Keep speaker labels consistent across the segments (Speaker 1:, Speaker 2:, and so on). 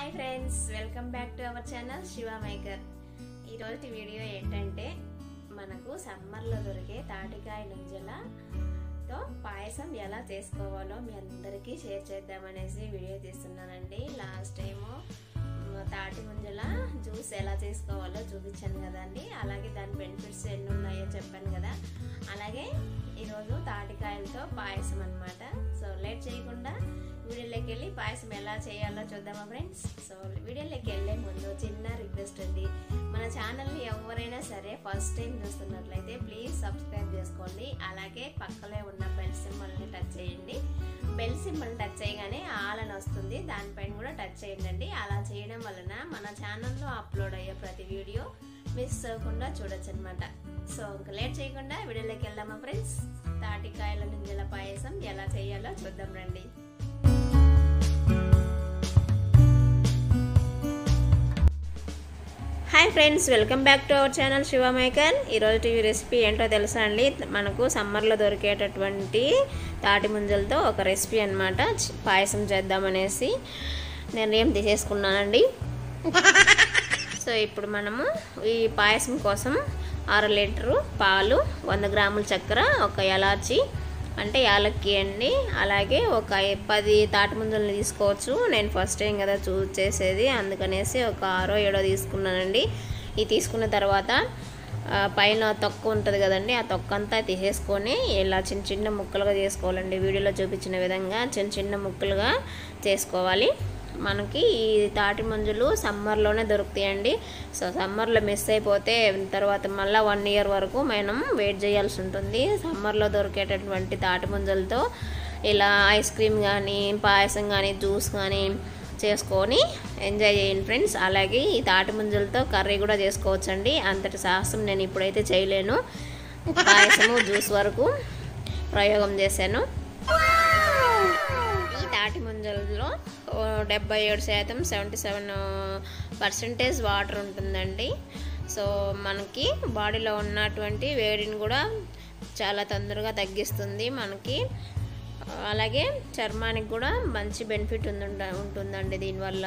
Speaker 1: Hi friends, welcome back to our channel Shivamaker. ఈరోజు video ఏంటంటే మనకు సమ్మర్లో దొరికే తాటికాయ ముంజలతో పాయసం ఎలా చేసుకోవాలో మీ అందరికీ షేర్ చేద్దామనేసి వీడియో తీస్తున్నానండి. లాస్ట్ టైము తాటి ముంజల జ్యూస్ ఎలా చేసుకోవాలో చూపించాను కదండి, అలాగే దాని బెనిఫిట్స్ ఎన్ని ఉన్నాయో చెప్పాను కదా. అలాగే ఈరోజు తాటికాయలతో పాయసం అన్నమాట. సో లేట్ చేయకుండా వీడియోలోకి వెళ్ళి పాయసం ఎలా చేయాలో చూద్దామా ఫ్రెండ్స్. సో వీడియోలోకి వెళ్ళే ముందు చిన్న రిక్వెస్ట్ అండి, మన ఛానల్ని ఎవరైనా సరే ఫస్ట్ టైం చూస్తున్నట్లయితే ప్లీజ్ సబ్స్క్రైబ్ చేసుకోండి. అలాగే పక్కనే ఉన్న బెల్ సింబల్ని టచ్ చేయండి. బెల్ సింబల్ టచ్ చేయగానే ఆల్ అని వస్తుంది, దానిపైన కూడా టచ్ చేయండి. అలా చేయడం వలన మన ఛానల్లో అప్లోడ్ అయ్యే ప్రతి వీడియో మిస్ అవ్వకుండా చూడొచ్చు అనమాట. సో ఇంకా లేట్ చేయకుండా వీడియోలోకి వెళ్దామా ఫ్రెండ్స్. తాటికాయల ముంజల పాయసం ఎలా చేయాలో చూద్దాం రండి. Hi friends, welcome back to our channel Shivamaker. ఈరోజు ఈ రెసిపీ ఏంటో తెలుసా అండి, మనకు సమ్మర్లో దొరికేటటువంటి తాటి ముంజలతో ఒక రెసిపీ అన్నమాట. పాయసం చేద్దామనేసి నిర్ణయం తీసేసుకున్నానండి. సో ఇప్పుడు మనము ఈ పాయసం కోసం 6 లీటరు పాలు, 100 గ్రాముల చక్కెర, ఒక ఎలాచి అంటే యాలక్కి అండి, అలాగే ఒక 10 తాటి ముంజలను తీసుకోవచ్చు. నేను ఫస్ట్ టైం కదా చేసేది, అందుకనేసి ఒక 6-7 తీసుకున్నానండి. ఇది తీసుకున్న తర్వాత పైన తొక్క ఉంటుంది కదండి, ఆ తొక్క అంతా తీసేసుకొని ఇలా చిన్న చిన్న ముక్కలుగా చేసుకోవాలండి. వీడియోలో చూపించిన విధంగా చిన్న చిన్న ముక్కలుగా చేసుకోవాలి. మనకి ఈ తాటి ముంజలు సమ్మర్లోనే దొరుకుతాయండి. సో సమ్మర్లో మిస్ అయిపోతే తర్వాత మళ్ళీ 1 ఇయర్ వరకు మనం వెయిట్ చేయాల్సి ఉంటుంది. సమ్మర్లో దొరికేటటువంటి తాటి ముంజలతో ఇలా ఐస్ క్రీమ్ కానీ, పాయసం కానీ, జ్యూస్ కానీ చేసుకొని ఎంజాయ్ చేయండి ఫ్రెండ్స్. అలాగే ఈ తాటి ముంజలతో కర్రీ కూడా చేసుకోవచ్చండి. అంతటి సాహసం నేను ఇప్పుడైతే చేయలేను. పాయసము జ్యూస్ వరకు ప్రయోగం చేశాను. ఈ తాటి ముంజలలో 77%, 77% వాటర్ ఉంటుందండి. సో మనకి బాడీలో ఉన్నటువంటి వేడిని కూడా చాలా తొందరగా తగ్గిస్తుంది మనకి. అలాగే చర్మానికి కూడా మంచి బెనిఫిట్ ఉంటుందండి దీనివల్ల.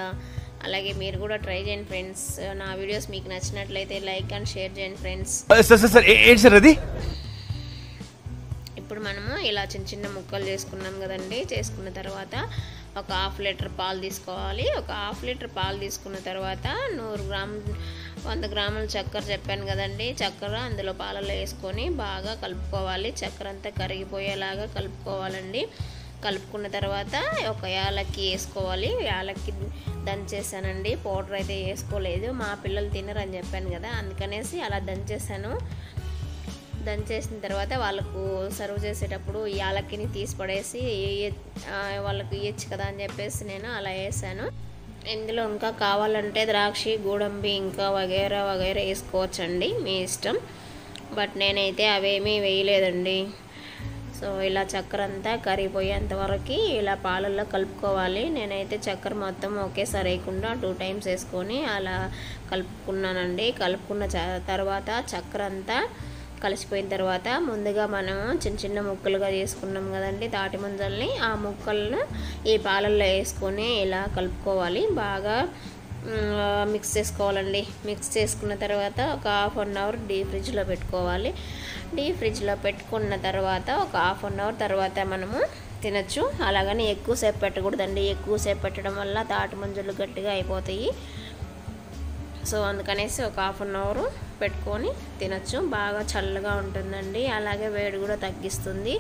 Speaker 1: అలాగే మీరు కూడా ట్రై చేయండి ఫ్రెండ్స్. నా వీడియోస్ మీకు నచ్చినట్లయితే లైక్ అండ్ షేర్ చేయండి ఫ్రెండ్స్. ఇప్పుడు మనము ఇలా చిన్న చిన్న ముక్కలు చేసుకున్నాం కదండి. చేసుకున్న తర్వాత ఒక 1/2 లీటర్ పాలు తీసుకోవాలి. ఒక 1/2 లీటర్ పాలు తీసుకున్న తర్వాత 100 గ్రాముల చక్కెర చెప్పాను కదండి, చక్కెర అందులో పాలలో వేసుకొని బాగా కలుపుకోవాలి. చక్కెర అంతా కరిగిపోయేలాగా కలుపుకోవాలండి. కలుపుకున్న తర్వాత ఒక యాలక్కి వేసుకోవాలి. యాలక్కి దంచేసానండి, పౌడర్ అయితే వేసుకోలేదు. మా పిల్లలు తినరని చెప్పాను కదా, అందుకనేసి అలా దంచేసాను. దంచేసిన తర్వాత వాళ్ళకు సర్వ్ చేసేటప్పుడు యాలక్కిని తీసి పడేసి వాళ్ళకు ఇయ్యచ్చు కదా అని చెప్పేసి నేను అలా వేసాను. ఇందులో ఇంకా కావాలంటే ద్రాక్షి, గోడంబి ఇంకా వగైరా వేసుకోవచ్చండి, మీ ఇష్టం. బట్ నేనైతే అవేమీ వేయలేదండి. సో ఇలా చక్కెర అంతా కరిగిపోయేంత వరకు ఇలా పాలల్లో కలుపుకోవాలి. నేనైతే చక్కెర మొత్తం ఒకేసారి వేయకుండా 2 టైమ్స్ వేసుకొని అలా కలుపుకున్నానండి. కలుపుకున్న తర్వాత చక్కెర అంతా కలిసిపోయిన తర్వాత ముందుగా మనం చిన్న చిన్న ముక్కలుగా చేసుకున్నాం కదండి తాటి ముంజల్ని, ఆ ముక్కలను ఈ పాలల్లో వేసుకొని ఇలా కలుపుకోవాలి. బాగా మిక్స్ చేసుకోవాలండి. మిక్స్ చేసుకున్న తర్వాత ఒక 1/2 అవర్ డీప్ ఫ్రిడ్జ్లో పెట్టుకోవాలి. డీప్ ఫ్రిడ్జ్లో పెట్టుకున్న తర్వాత ఒక 1/2 అవర్ తర్వాత మనము తినచ్చు. అలాగని ఎక్కువసేపు పెట్టకూడదండి, ఎక్కువసేపు పెట్టడం వల్ల తాటి ముంజలు గట్టిగా అయిపోతాయి. సో అందుకనేసి ఒక 1/2 అవర్ పెట్టుకొని తినచ్చు. బాగా చల్లగా ఉంటుందండి, అలాగే వేడి కూడా తగ్గిస్తుంది.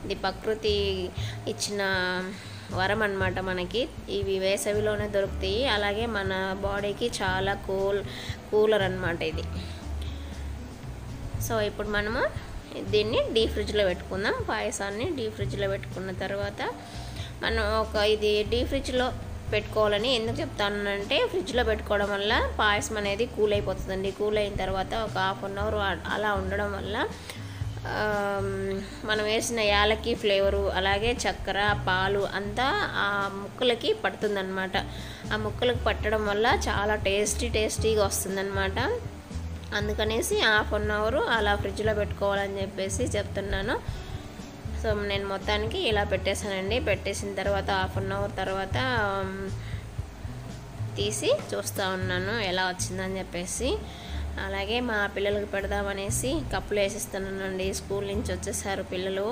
Speaker 1: ఇది ప్రకృతి ఇచ్చిన వరం అన్నమాట మనకి. ఇవి వేసవిలోనే దొరుకుతాయి. అలాగే మన బాడీకి చాలా కూలర్ అన్నమాట ఇది. సో ఇప్పుడు మనము దీన్ని డీప్ ఫ్రిడ్జ్లో పెట్టుకుందాం. పాయసాన్ని డీప్ ఫ్రిడ్జ్లో పెట్టుకున్న తర్వాత మనం ఇది డీప్ ఫ్రిడ్జ్లో పెట్టుకోవాలని ఎందుకు చెప్తానంటే, ఫ్రిడ్జ్లో పెట్టుకోవడం వల్ల పాయసం అనేది కూల్ అయిపోతుందండి. కూల్ అయిన తర్వాత ఒక 1/2 అవర్ అలా ఉండడం వల్ల మనం వేసిన యాలక్కి ఫ్లేవరు, అలాగే చక్కెర, పాలు అంతా ఆ ముక్కలకి పడుతుందన్నమాట. ఆ ముక్కలకి పట్టడం వల్ల చాలా టేస్టీగా వస్తుందన్నమాట. అందుకనేసి 1/2 అవర్ అలా ఫ్రిడ్జ్లో పెట్టుకోవాలని చెప్పేసి చెప్తున్నాను. సో నేను మొత్తానికి ఇలా పెట్టేసానండి. పెట్టేసిన తర్వాత 1/2 అవర్ తర్వాత తీసి చూస్తూ ఉన్నాను ఎలా వచ్చిందని చెప్పేసి. అలాగే మా పిల్లలకి పెడదామనేసి కప్పులు వేసిస్తున్నానండి. స్కూల్ నుంచి వచ్చేసారు పిల్లలు.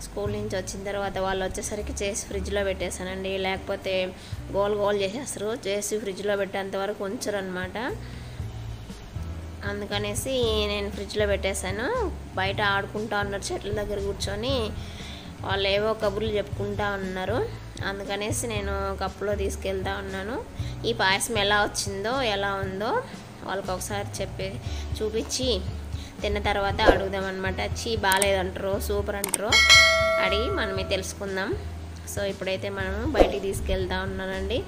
Speaker 1: స్కూల్ నుంచి వచ్చిన తర్వాత వాళ్ళు వచ్చేసరికి చేసి ఫ్రిడ్జ్లో పెట్టేశానండి. లేకపోతే గోల్ గోల్ చేసేస్తారు, చేసి ఫ్రిడ్జ్లో పెట్టేంత వరకు ఉంచరు అనమాట. అందుకనేసి నేను ఫ్రిడ్జ్లో పెట్టేశాను. బయట ఆడుకుంటూ ఉన్నారు, చెట్ల దగ్గర కూర్చొని వాళ్ళు ఏవో కబుర్లు చెప్పుకుంటూ ఉన్నారు. అందుకనేసి నేను కప్పులో తీసుకెళ్తా ఉన్నాను. ఈ పాయసం ఎలా వచ్చిందో ఎలా ఉందో వాళ్ళకి ఒకసారి చూపించి తిన్న తర్వాత అడుగుదాం అనమాట. బాగాలేదంటారో సూపర్ అంటారో అడిగి మనమే తెలుసుకుందాం. సో ఇప్పుడైతే మనము బయటికి తీసుకెళ్తా ఉన్నానండి.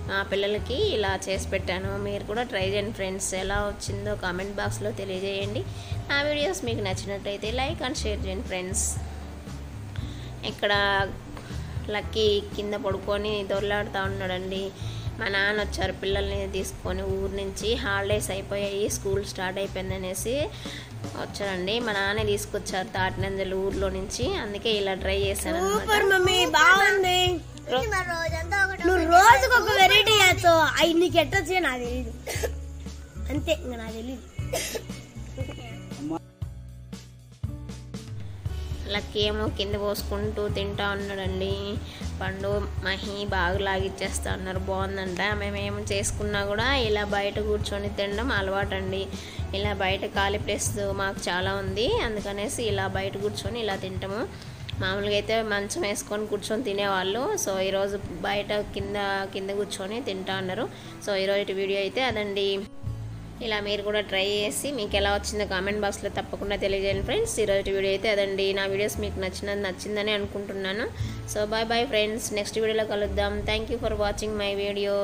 Speaker 1: మా పిల్లలకి ఇలా చేసి పెట్టాను. మీరు కూడా ట్రై చేయండి ఫ్రెండ్స్. ఎలా వచ్చిందో కామెంట్ బాక్స్లో తెలియజేయండి. నా వీడియోస్ మీకు నచ్చినట్లయితే లైక్ అండ్ షేర్ చేయండి ఫ్రెండ్స్. ఇక్కడ లక్కీ కింద పడుకొని దొర్లాడుతూ ఉన్నాడండి. మా నాన్న వచ్చారు పిల్లల్ని తీసుకొని ఊరు నుంచి. హాలిడేస్ అయిపోయాయి, స్కూల్ స్టార్ట్ అయిపోయిందనేసి వచ్చారండి. మా నాన్న తీసుకొచ్చారు తాటినంజలు ఊర్లో నుంచి. అందుకే ఇలా ట్రై చేశాను.
Speaker 2: నువ్వు రోజుకు ఒక వెరైటీ చేస్తావు. అవి నీకు ఎట్లా వచ్చాయో నాకు తెలియదు, అంతే. ఇంకా నాకు తెలియదు.
Speaker 1: లక్కీ ఏమో కింద పోసుకుంటూ తింటా ఉన్నాడండి. పండు మహి బాగా లాగిచ్చేస్తా ఉన్నారు, బాగుందంట. మేమేమో చేసుకున్నా కూడా ఇలా బయట కూర్చొని తినడం అలవాటు అండి. ఇలా బయట ఖాళీ ప్లేస్ మాకు చాలా ఉంది, అందుకనేసి ఇలా బయట కూర్చొని ఇలా తింటాము. మామూలుగా అయితే మంచం వేసుకొని కూర్చొని తినేవాళ్ళు. సో ఈరోజు బయట కింద కూర్చొని తింటా ఉన్నారు. సో ఈరోజు వీడియో అయితే అదండి. ఇలా మీరు కూడా ట్రై చేసి మీకు ఎలా వచ్చిందో కామెంట్ బాక్స్లో తప్పకుండా తెలియజేయండి ఫ్రెండ్స్. ఈరోజు వీడియో అయితే అదండి. నా వీడియోస్ మీకు నచ్చిందని అనుకుంటున్నాను. So bye friends. నెక్స్ట్ వీడియోలో కలుద్దాం. Thank you for watching my video.